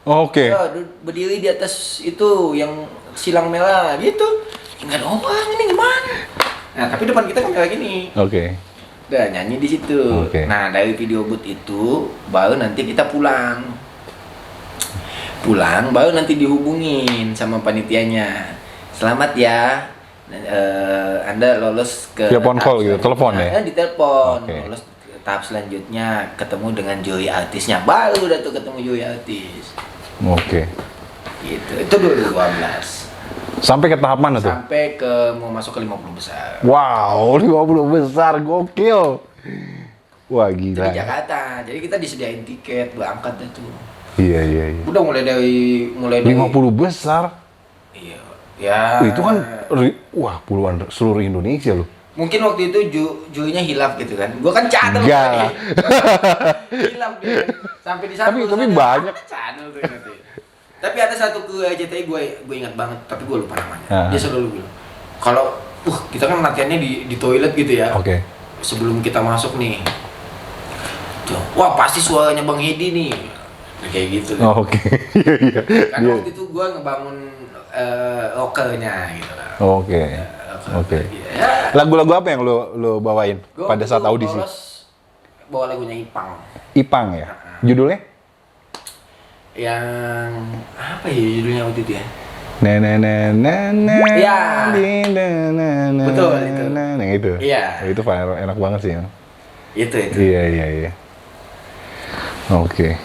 [SPEAKER 2] Oke.
[SPEAKER 1] Ya, berdiri di atas itu yang silang merah gitu. Nggak ada orang ini gimana? Nah tapi depan kita kamera gini.
[SPEAKER 2] Oke.
[SPEAKER 1] Udah nyanyi di situ.
[SPEAKER 2] Oke.
[SPEAKER 1] Nah dari video booth itu baru nanti kita pulang. Baru nanti dihubungin sama panitianya. Selamat ya, Anda lolos ke
[SPEAKER 2] Telepon call gitu,
[SPEAKER 1] selanjutnya.
[SPEAKER 2] telepon ya?
[SPEAKER 1] Di telepon,
[SPEAKER 2] Oke.
[SPEAKER 1] lolos ke tahap selanjutnya, ketemu dengan juri artisnya, baru udah tuh ketemu juri artis.
[SPEAKER 2] Oke.
[SPEAKER 1] Gitu, itu 2012.
[SPEAKER 2] Sampai ke tahap mana tuh?
[SPEAKER 1] Sampai ke mau masuk ke 50 besar.
[SPEAKER 2] Wow, 50 besar, gokil. Wah
[SPEAKER 1] Itu
[SPEAKER 2] gila.
[SPEAKER 1] di Jakarta, jadi kita disediain tiket berangkat dah tuh.
[SPEAKER 2] Iya.
[SPEAKER 1] Udah mulai dari
[SPEAKER 2] 50 besar.
[SPEAKER 1] Iya. Ya.
[SPEAKER 2] Itu kan wah puluhan seluruh Indonesia loh.
[SPEAKER 1] Mungkin waktu itu jurinya hilaf gitu kan. Gua kan cadel.
[SPEAKER 2] Enggak lah.
[SPEAKER 1] Hilaf dia. Sampai di sana.
[SPEAKER 2] Tapi banyak.
[SPEAKER 1] Cadel tuh nanti. Tapi ada satu ke RCTI gue ingat banget, tapi gue lupa namanya. Dia selalu bilang, kalau kita kan latihannya di toilet gitu ya.
[SPEAKER 2] Oke.
[SPEAKER 1] Sebelum kita masuk nih. Tuh, wah pasti suaranya Bang Hedi nih. Kayak gitu.
[SPEAKER 2] Oh, oke. Iya.
[SPEAKER 1] Karena waktu itu gue ngebangun rockernya gitu lah.
[SPEAKER 2] Oke. Oke.
[SPEAKER 1] Ya.
[SPEAKER 2] Lagu-lagu apa yang lo bawain
[SPEAKER 1] Gua
[SPEAKER 2] pada saat
[SPEAKER 1] waktu
[SPEAKER 2] audisi?
[SPEAKER 1] bawa lagunya Ipang.
[SPEAKER 2] Ipang ya. Judulnya?
[SPEAKER 1] Yang apa ya judulnya waktu itu ya?
[SPEAKER 2] Na na na na na.
[SPEAKER 1] Ya.
[SPEAKER 2] Na.
[SPEAKER 1] Betul, itu.
[SPEAKER 2] Yang itu.
[SPEAKER 1] Iya.
[SPEAKER 2] Itu enak banget sih ya.
[SPEAKER 1] Itu.
[SPEAKER 2] Iya. Oke.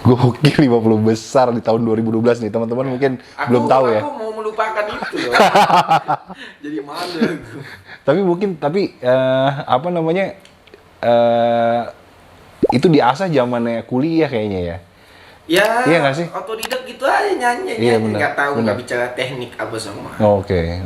[SPEAKER 2] Gokil 50 besar di tahun 2012 nih teman-teman mungkin belum tahu ya.
[SPEAKER 1] Aku mau melupakan itu loh. Jadi malu.
[SPEAKER 2] Tapi apa namanya itu diasah zamannya kuliah kayaknya ya.
[SPEAKER 1] Ya,
[SPEAKER 2] Iya nggak sih?
[SPEAKER 1] otodidak gitu aja nyanyi.
[SPEAKER 2] Iya, benar,
[SPEAKER 1] Nggak tahu,
[SPEAKER 2] benar.
[SPEAKER 1] nggak bicara teknik apa semua.
[SPEAKER 2] Oke.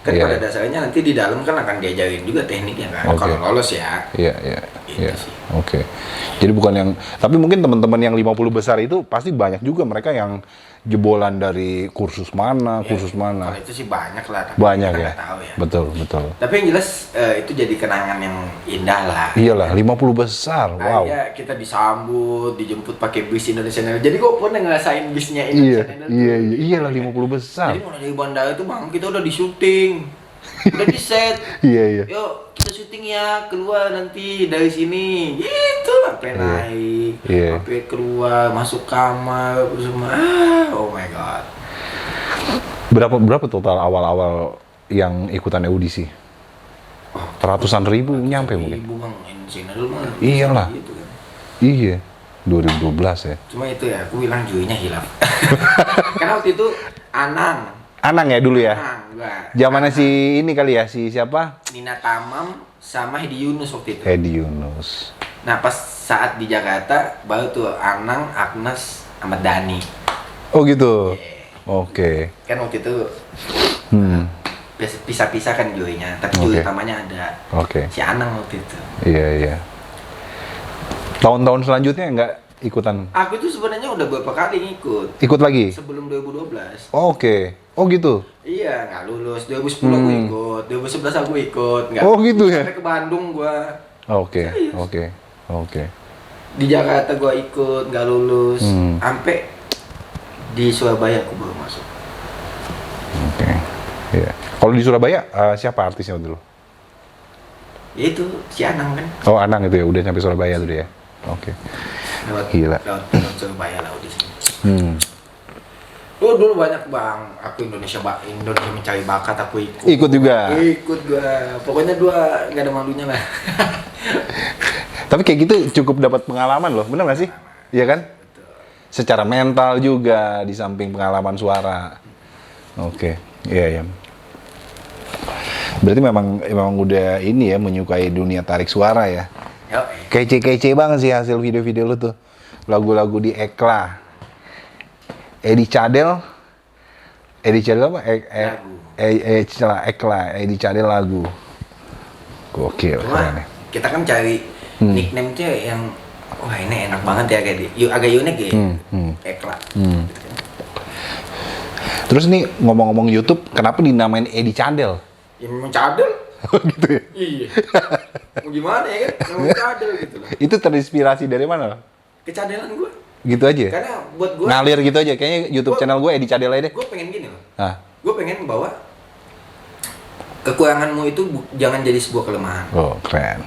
[SPEAKER 1] Kan
[SPEAKER 2] Iya.
[SPEAKER 1] pada dasarnya nanti di dalam kan akan diajarin juga tekniknya kan.
[SPEAKER 2] Oke.
[SPEAKER 1] Kalau lolos ya.
[SPEAKER 2] Iya.
[SPEAKER 1] Gitu sih.
[SPEAKER 2] Oke. Jadi bukan yang tapi mungkin teman-teman yang 50 besar itu pasti banyak juga mereka yang jebolan dari kursus mana.
[SPEAKER 1] Kalau itu sih banyak lah. Tapi
[SPEAKER 2] Banyak
[SPEAKER 1] kita
[SPEAKER 2] ya.
[SPEAKER 1] nggak tahu ya.
[SPEAKER 2] Betul.
[SPEAKER 1] Tapi yang jelas itu jadi kenangan yang indah lah.
[SPEAKER 2] Iyalah 50 besar. Wow.
[SPEAKER 1] Kayak kita disambut, dijemput pakai bis Indonesia Energy. Jadi gue pernah ngerasain bisnya
[SPEAKER 2] Iya.
[SPEAKER 1] Indonesia Energy.
[SPEAKER 2] Iyalah 50 besar.
[SPEAKER 1] Jadi mulai dari bandara itu bang, kita udah di syuting, udah di set.
[SPEAKER 2] Iya.
[SPEAKER 1] Yuk kita syuting ya, keluar nanti dari sini. Gitu, sampai naik,
[SPEAKER 2] Iya.
[SPEAKER 1] sampai keluar, masuk kamar, semua. Oh my god.
[SPEAKER 2] Berapa total awal-awal yang ikutan audisi? Ratusan ribu nyampe mungkin.
[SPEAKER 1] Ibu bang, Indonesia Energy mah.
[SPEAKER 2] Iyalah.
[SPEAKER 1] Gitu kan.
[SPEAKER 2] Iya. 2012 ya.
[SPEAKER 1] Cuma itu ya, aku bilang jurinya hilaf. Karena waktu itu
[SPEAKER 2] Anang ya dulu ya.
[SPEAKER 1] enggak.
[SPEAKER 2] Zamannya si ini kali ya, si siapa?
[SPEAKER 1] Nina Tamam sama Hedi Yunus waktu itu.
[SPEAKER 2] Hedi Yunus.
[SPEAKER 1] Nah pas saat di Jakarta baru tuh Anang, Agnes, Ahmad Dhani.
[SPEAKER 2] Oh gitu. Oke.
[SPEAKER 1] Kan waktu itu pisah-pisah kan jurinya, tapi juri
[SPEAKER 2] Oke.
[SPEAKER 1] utamanya ada
[SPEAKER 2] Oke.
[SPEAKER 1] si Anang waktu itu.
[SPEAKER 2] Iya. Tahun-tahun selanjutnya nggak ikutan?
[SPEAKER 1] Aku tuh sebenarnya udah beberapa kali ngikut
[SPEAKER 2] Ikut lagi?
[SPEAKER 1] sebelum 2012.
[SPEAKER 2] Oke. Oh gitu.
[SPEAKER 1] Iya nggak lulus. 2010 aku ikut, 2011 aku ikut. Nggak.
[SPEAKER 2] Oh, gitu ya?
[SPEAKER 1] Sampai ke Bandung gua.
[SPEAKER 2] Oke.
[SPEAKER 1] Serius.
[SPEAKER 2] Oke.
[SPEAKER 1] Di Jakarta gua ikut nggak lulus. Sampai di Surabaya aku baru masuk.
[SPEAKER 2] Oke. Iya. Kalau di Surabaya siapa artisnya dulu?
[SPEAKER 1] Ya itu si Anang kan.
[SPEAKER 2] Oh Anang itu ya, udah sampai Surabaya dulu ya. Oke.
[SPEAKER 1] Lewat
[SPEAKER 2] Gila.
[SPEAKER 1] lewat Surabaya lah di sini. Dulu banyak bang, aku Indonesia mencari bakat aku ikut.
[SPEAKER 2] Ikut juga.
[SPEAKER 1] Ikut gua, pokoknya gua nggak ada malunya lah.
[SPEAKER 2] Tapi kayak gitu cukup dapat pengalaman loh, bener nggak sih? Iya kan? Secara mental juga di samping pengalaman suara. Oke, iya. Berarti memang udah ini ya menyukai dunia tarik suara ya.
[SPEAKER 1] Yo,
[SPEAKER 2] Kece-kece banget sih hasil video-video lu tuh. Lagu-lagu di Ekla. Edi Cadel apa? Ekla, Edi Cadel lagu. Gokil,
[SPEAKER 1] cuma
[SPEAKER 2] keren ya.
[SPEAKER 1] kita kan cari nickname tuh yang wah ini enak banget ya kayak agak unik ya. Ekla. Gitu kan.
[SPEAKER 2] Terus nih ngomong-ngomong YouTube, kenapa dinamain Edi Cadel?
[SPEAKER 1] Ya memang cadel.
[SPEAKER 2] Gitu ya?
[SPEAKER 1] Iya. Mau gimana ya kan? Memang cadel gitu loh.
[SPEAKER 2] Itu terinspirasi dari mana?
[SPEAKER 1] Kecadelan gue.
[SPEAKER 2] Gitu aja?
[SPEAKER 1] Karena buat gue,
[SPEAKER 2] Ngalir gitu aja, kayaknya YouTube channel gue Edi Cadel aja deh.
[SPEAKER 1] gue pengen gini loh.
[SPEAKER 2] Ah.
[SPEAKER 1] Gue pengen bahwa kekuranganmu itu jangan jadi sebuah kelemahan.
[SPEAKER 2] Oh, keren.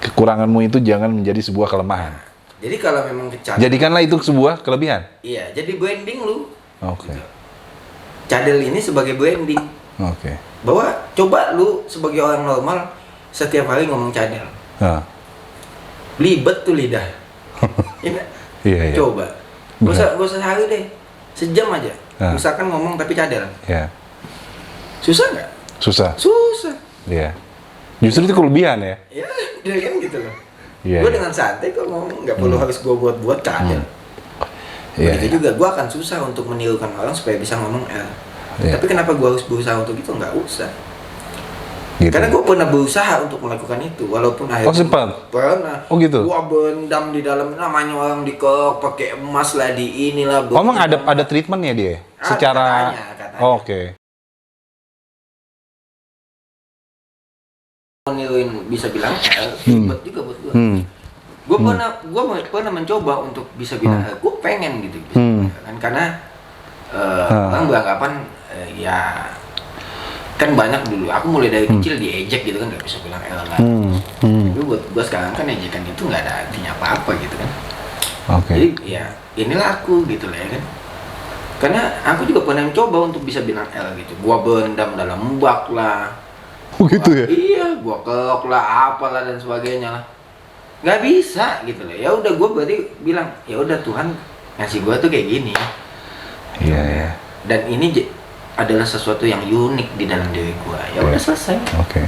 [SPEAKER 2] Kekuranganmu itu jangan menjadi sebuah kelemahan.
[SPEAKER 1] Jadi kalau memang kecadel,
[SPEAKER 2] Jadikanlah itu sebuah kelebihan.
[SPEAKER 1] iya, jadi branding lu.
[SPEAKER 2] Oke.
[SPEAKER 1] Cadel ini sebagai branding.
[SPEAKER 2] Oke.
[SPEAKER 1] Bahwa coba lu sebagai orang normal setiap hari ngomong cadel.
[SPEAKER 2] Ah.
[SPEAKER 1] Belibet tuh lidah. Iya.
[SPEAKER 2] Iya, iya.
[SPEAKER 1] Coba. Gak usah sehari deh. Sejam aja.
[SPEAKER 2] Ah.
[SPEAKER 1] Misalkan ngomong tapi cadel.
[SPEAKER 2] Iya.
[SPEAKER 1] Susah nggak?
[SPEAKER 2] Susah.
[SPEAKER 1] Susah.
[SPEAKER 2] Iya. Justru itu kelebihan ya.
[SPEAKER 1] Ya, dia kan gitu loh.
[SPEAKER 2] Iya.
[SPEAKER 1] Gue
[SPEAKER 2] Iya.
[SPEAKER 1] dengan santai kok ngomong, nggak perlu harus gue buat-buat cadel.
[SPEAKER 2] Iya.
[SPEAKER 1] Begitu juga gue akan susah untuk menirukan orang supaya bisa ngomong L.
[SPEAKER 2] Iya.
[SPEAKER 1] Tapi kenapa gue harus berusaha untuk itu? Nggak usah.
[SPEAKER 2] Gitu.
[SPEAKER 1] Karena gue pernah berusaha untuk melakukan itu, walaupun akhirnya
[SPEAKER 2] Oh, sempat?
[SPEAKER 1] pernah.
[SPEAKER 2] Oh, gitu?
[SPEAKER 1] Gue berendam di dalam, namanya orang dikok pakai emas lah di inilah.
[SPEAKER 2] Oh, emang ada treatmentnya dia?
[SPEAKER 1] Ada,
[SPEAKER 2] Secara
[SPEAKER 1] katanya.
[SPEAKER 2] Oh, oke.
[SPEAKER 1] Niruin bisa bilang L, ribet juga buat gue. Gue pernah mencoba untuk bisa bilang L. Gue pengen gitu, kan karena orang beranggapan ya kan banyak dulu. Aku mulai dari kecil diejek gitu kan, nggak bisa bilang L lah. Tapi buat gue sekarang kan ejekan itu nggak ada artinya apa-apa gitu kan.
[SPEAKER 2] Oke.
[SPEAKER 1] Jadi ya inilah aku gitu lah ya kan. Karena aku juga pernah mencoba untuk bisa bilang L gitu. Gua berendam dalam bak lah.
[SPEAKER 2] Oh, gitu ya?
[SPEAKER 1] Iya, gua kelok lah, apalah dan sebagainya lah. Nggak bisa gitu loh. Ya udah gua berarti bilang, ya udah Tuhan ngasih gua tuh kayak gini.
[SPEAKER 2] Iya, iya.
[SPEAKER 1] Dan ini adalah sesuatu yang unik di dalam diri gua. Ya udah selesai.
[SPEAKER 2] Oke.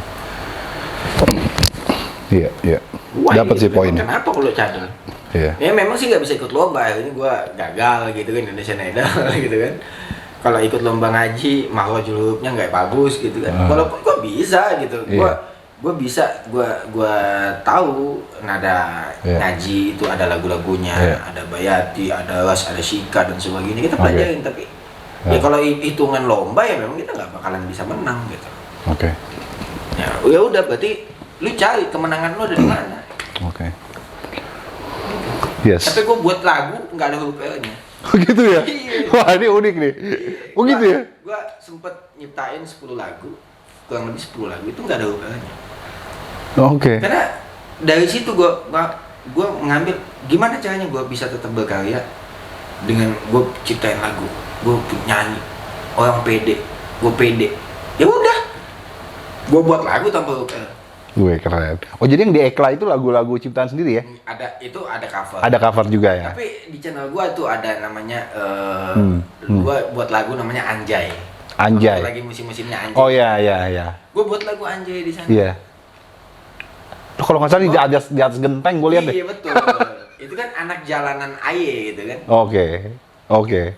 [SPEAKER 2] Iya, iya.
[SPEAKER 1] Wah,
[SPEAKER 2] Dapat sih
[SPEAKER 1] gitu.
[SPEAKER 2] poinnya.
[SPEAKER 1] Kenapa kalau cadel?
[SPEAKER 2] Iya.
[SPEAKER 1] Ya memang sih nggak bisa ikut lomba, ini gue gagal gitu kan, Indonesian Idol gitu kan. Kalau ikut lomba ngaji, makhluk julupnya nggak bagus gitu kan. Walaupun gue bisa gitu, gue bisa, gue tahu nada ngaji itu ada lagu-lagunya, ada bayati, ada ras, ada syika dan sebagainya kita pelajarin. Tapi ya kalau hitungan lomba ya memang kita nggak bakalan bisa menang gitu.
[SPEAKER 2] Oke.
[SPEAKER 1] Ya udah berarti lu cari kemenangan lu ada di mana.
[SPEAKER 2] Oke. Yes.
[SPEAKER 1] Tapi gue buat lagu nggak ada huruf L-nya.
[SPEAKER 2] Oh, gitu ya?
[SPEAKER 1] Iya.
[SPEAKER 2] Wah, ini unik nih. Oh, gitu ya?
[SPEAKER 1] Gue sempet nyiptain 10 lagu, kurang lebih 10 lagu itu nggak ada huruf L-nya.
[SPEAKER 2] Oke.
[SPEAKER 1] Karena dari situ gue mengambil gimana caranya gue bisa tetap berkarya dengan gue ciptain lagu, gue nyanyi, orang pede, gue pede. Ya udah, gue buat lagu tanpa huruf L.
[SPEAKER 2] Gue keren. Oh, jadi yang di Ekla itu lagu-lagu ciptaan sendiri ya?
[SPEAKER 1] Ada cover.
[SPEAKER 2] Ada cover juga ya?
[SPEAKER 1] Tapi di channel gua tuh ada namanya gua buat lagu namanya Anjay.
[SPEAKER 2] Anjay.
[SPEAKER 1] Lagi musim-musimnya Anjay.
[SPEAKER 2] Oh, iya, iya, iya.
[SPEAKER 1] Gua buat lagu Anjay di sana.
[SPEAKER 2] Iya. Loh, kalau nggak salah di atas genteng gue lihat deh.
[SPEAKER 1] Iya betul. Itu kan anak jalanan Aye gitu kan.
[SPEAKER 2] Oke. Oke.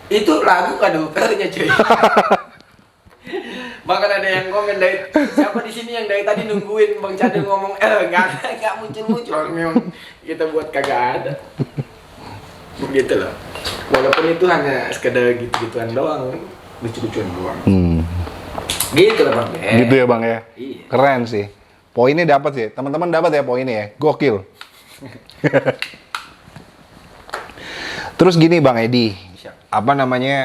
[SPEAKER 1] Itu lagu gak ada hurufnya cuy. Bahkan ada yang komen dari siapa di sini yang dari tadi nungguin Bang Cadel ngomong nggak muncul memang kita buat kagak ada. Begitu loh. Walaupun itu hanya sekedar gitu-gituan doang, lucu-lucuan doang. Gitu loh Bang.
[SPEAKER 2] Gitu ya Bang ya?
[SPEAKER 1] Iya.
[SPEAKER 2] Keren sih. Poinnya dapat sih. Teman-teman dapat ya poinnya ya. Gokil. Terus gini Bang Edi. Apa namanya?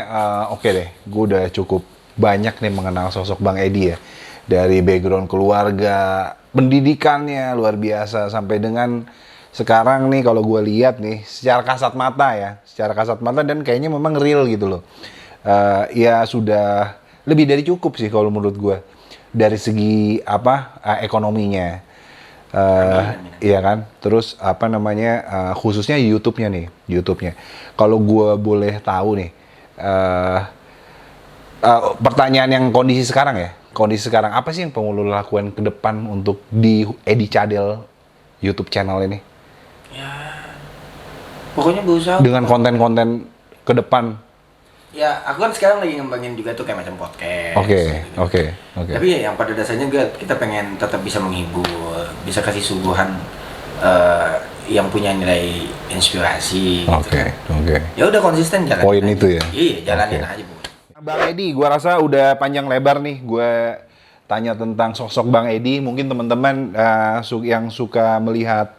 [SPEAKER 2] Oke deh. Gue udah cukup banyak nih mengenal sosok Bang Edi ya. Dari background keluarga, pendidikannya luar biasa sampai dengan sekarang nih kalau gue lihat nih secara kasat mata ya, secara kasat mata dan kayaknya memang real gitu loh. Ya sudah lebih dari cukup sih kalau menurut gue dari segi ekonominya. Iya kan, terus apa namanya khususnya YouTube-nya nih, YouTube-nya. Kalau gue boleh tahu nih. Pertanyaan yang kondisi sekarang ya, kondisi sekarang apa sih yang pengen lo lakukan ke depan untuk di Edi Cadel YouTube channel ini?
[SPEAKER 1] Ya, pokoknya berusaha.
[SPEAKER 2] Dengan konten-konten ke depan.
[SPEAKER 1] Ya, aku kan sekarang lagi ngembangin juga tuh kayak macam podcast.
[SPEAKER 2] Oke.
[SPEAKER 1] Tapi yang pada dasarnya kita pengen tetap bisa menghibur, bisa kasih suguhan yang punya nilai inspirasi gitu
[SPEAKER 2] Oke.
[SPEAKER 1] kan. Ya udah konsisten jalan.
[SPEAKER 2] Poin itu ya?
[SPEAKER 1] Iya, jalanin
[SPEAKER 2] Oke.
[SPEAKER 1] aja, Bu.
[SPEAKER 2] Bang Edi, gua rasa udah panjang lebar nih gua tanya tentang sosok Bang Edi. Mungkin teman-teman yang suka melihat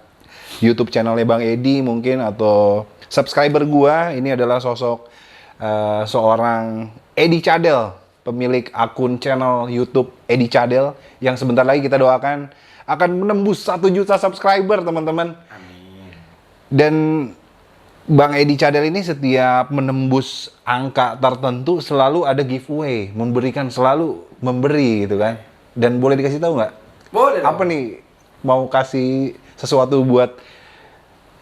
[SPEAKER 2] YouTube channelnya Bang Edi mungkin atau subscriber gua, ini adalah sosok seorang Edi Cadel, pemilik akun channel YouTube Edi Cadel yang sebentar lagi kita doakan akan menembus 1 juta subscriber, teman-teman.
[SPEAKER 1] Amin.
[SPEAKER 2] Dan Bang Edi Cadel ini setiap menembus angka tertentu selalu ada giveaway, selalu memberi gitu kan. Dan boleh dikasih tahu nggak?
[SPEAKER 1] Boleh.
[SPEAKER 2] Apa nih mau kasih sesuatu buat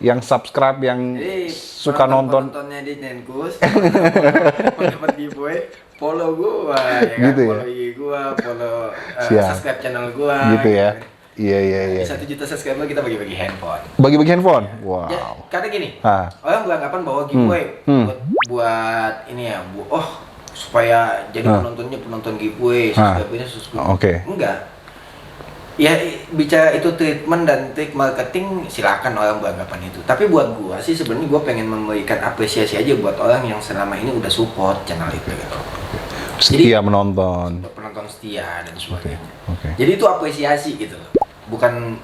[SPEAKER 2] yang subscribe, yang
[SPEAKER 1] Jadi,
[SPEAKER 2] suka nonton?
[SPEAKER 1] Penontonnya di Nenkus, mau dapat giveaway, follow gua, ya kan?
[SPEAKER 2] Gitu ya?
[SPEAKER 1] Follow IG gua, follow
[SPEAKER 2] Siap.
[SPEAKER 1] subscribe channel gua.
[SPEAKER 2] Gitu ya? Iya.
[SPEAKER 1] Di 1 juta subscriber kita bagi-bagi handphone.
[SPEAKER 2] Bagi-bagi handphone? Wow.
[SPEAKER 1] Ya, karena gini,
[SPEAKER 2] Ah.
[SPEAKER 1] orang beranggapan bahwa giveaway buat ini ya, supaya jadi penonton giveaway, subscribernya subscribe.
[SPEAKER 2] Oke.
[SPEAKER 1] Enggak. Ya bicara itu treatment dan trik marketing, silakan orang beranggapan itu. Tapi buat gua sih sebenarnya gua pengen memberikan apresiasi aja buat orang yang selama ini udah support channel itu gitu.
[SPEAKER 2] Setia menonton.
[SPEAKER 1] Penonton setia dan sebagainya.
[SPEAKER 2] Oke.
[SPEAKER 1] Jadi itu apresiasi gitu loh. Bukan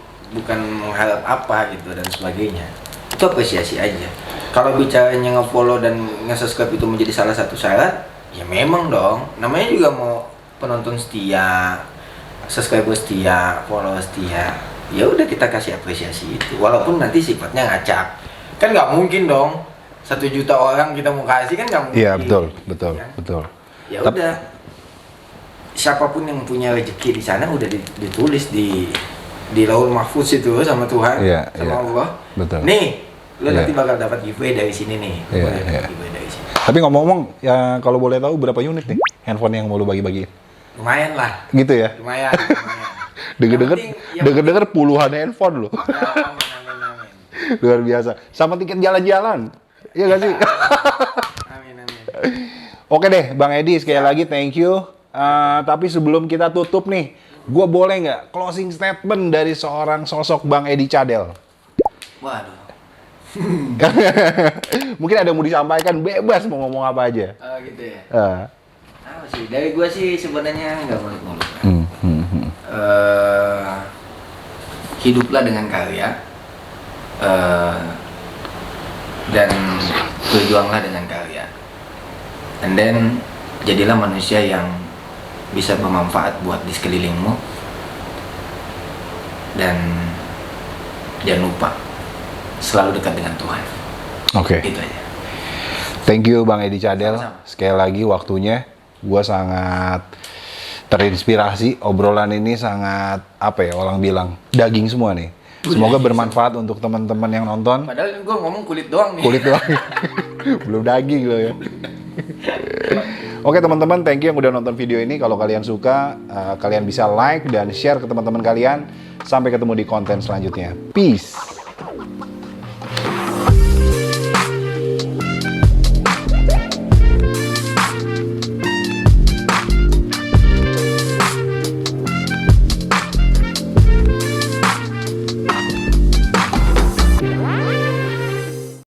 [SPEAKER 1] mengharap apa gitu dan sebagainya. Itu apresiasi aja. Kalau bicaranya nge-follow dan nge-subscribe itu menjadi salah satu syarat, ya memang dong. Namanya juga mau penonton setia, subscriber setia, follower setia. Ya udah kita kasih apresiasi itu. Walaupun nanti sifatnya ngacak. Kan nggak mungkin dong 1 juta orang kita mau kasih, kan nggak mungkin.
[SPEAKER 2] Iya, betul.
[SPEAKER 1] Ya.
[SPEAKER 2] Betul.
[SPEAKER 1] Ya udah. Siapapun yang punya rezeki di sana udah ditulis di Lauhul Mahfuz itu sama Tuhan,
[SPEAKER 2] Iya,
[SPEAKER 1] sama
[SPEAKER 2] iya.
[SPEAKER 1] Allah.
[SPEAKER 2] Betul.
[SPEAKER 1] Nih, lu
[SPEAKER 2] Iya.
[SPEAKER 1] nanti bakal dapat giveaway dari sini nih.
[SPEAKER 2] Iya,
[SPEAKER 1] Boleh dapat
[SPEAKER 2] iya.
[SPEAKER 1] giveaway dari sini.
[SPEAKER 2] Tapi ngomong-ngomong, ya kalau boleh tahu berapa unit nih handphone yang mau lu bagi-bagiin?
[SPEAKER 1] Lumayan lah.
[SPEAKER 2] Gitu ya?
[SPEAKER 1] Lumayan.
[SPEAKER 2] Denger-denger puluhan handphone loh.
[SPEAKER 1] Ya, amin.
[SPEAKER 2] Luar biasa. Sama tiket jalan-jalan. Iya gak sih?
[SPEAKER 1] Amin.
[SPEAKER 2] Oke deh, Bang Edi, sekali lagi thank you. Tapi sebelum kita tutup nih, gue boleh nggak closing statement dari seorang sosok Bang Edi Cadel?
[SPEAKER 1] Waduh.
[SPEAKER 2] Mungkin ada yang mau disampaikan, bebas mau ngomong apa aja.
[SPEAKER 1] Oh gitu ya.
[SPEAKER 2] Ah.
[SPEAKER 1] Sih? Dari gua sih sebenarnya nggak muluk-muluk. Hiduplah dengan karya. Dan berjuanglah dengan karya. And then jadilah manusia yang bisa bermanfaat buat di sekelilingmu. Dan jangan lupa selalu dekat dengan Tuhan.
[SPEAKER 2] Oke.
[SPEAKER 1] Itu aja.
[SPEAKER 2] Thank you Bang Edi Cadel.
[SPEAKER 1] Sama-sama.
[SPEAKER 2] Sekali lagi waktunya, gua sangat terinspirasi. Obrolan ini sangat orang bilang daging semua nih. Semoga bermanfaat untuk teman-teman yang nonton.
[SPEAKER 1] Padahal gua ngomong kulit doang nih.
[SPEAKER 2] Kulit doang. Belum daging loh ya. Oke teman-teman, thank you yang udah nonton video ini. Kalau kalian suka, kalian bisa like dan share ke teman-teman kalian. Sampai ketemu di konten selanjutnya. Peace.